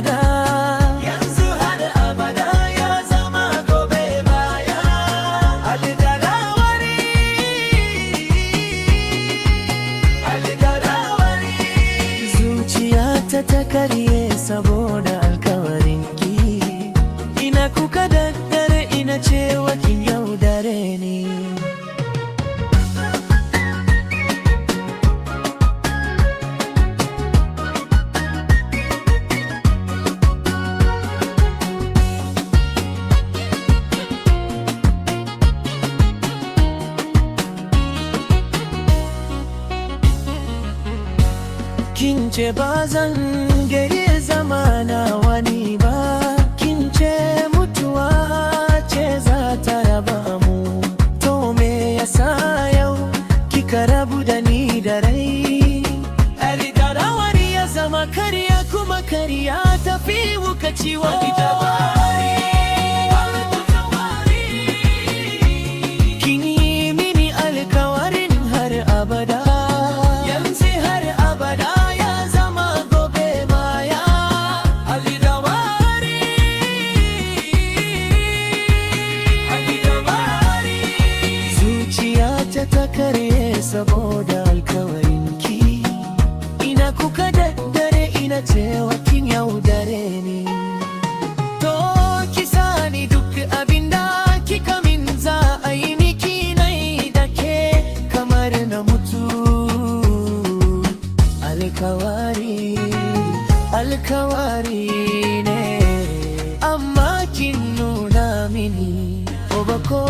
abada, yanzu har abada ya zama gobe baya. Alƙalawari, alƙalawari. Zuciyata ta karye saboda alkawarinki. Ina kuka daddare ina cewa kin yaudare ni. Kin ce ba zan gari zamana wani ba, kin ce mutuwa ce za ta raba mu. To me yasa yau kika rabu da ni da rai? Alƙalawari ya zama karya, kuma karya tafi muka ciwo. Kin yi mini alkawarin har abada, yanzu har abada ta karye saboda alkawarinki. Ina kuka daddare ina cewa kin yaudare ni. To ki sani duk abinda kika min za a yi miki, nai da ke kamar na mutu. Alkawari, alkawari ne, amma kin nuna mini ko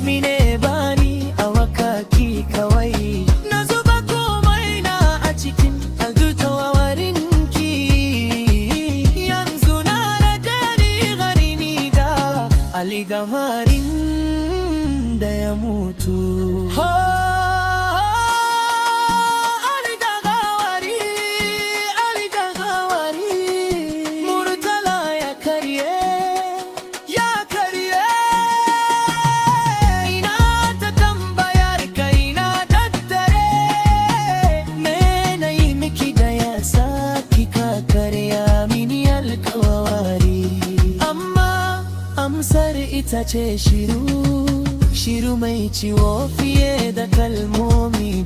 mine bani awakaki kawai. Na zuba komai na a cikin alƙalawarinki, yanzu na rage ni gani ni da alƙawarin da ya mutu. Amsar ita ce shiru, shiru mai ciwo fiye da kalmomi.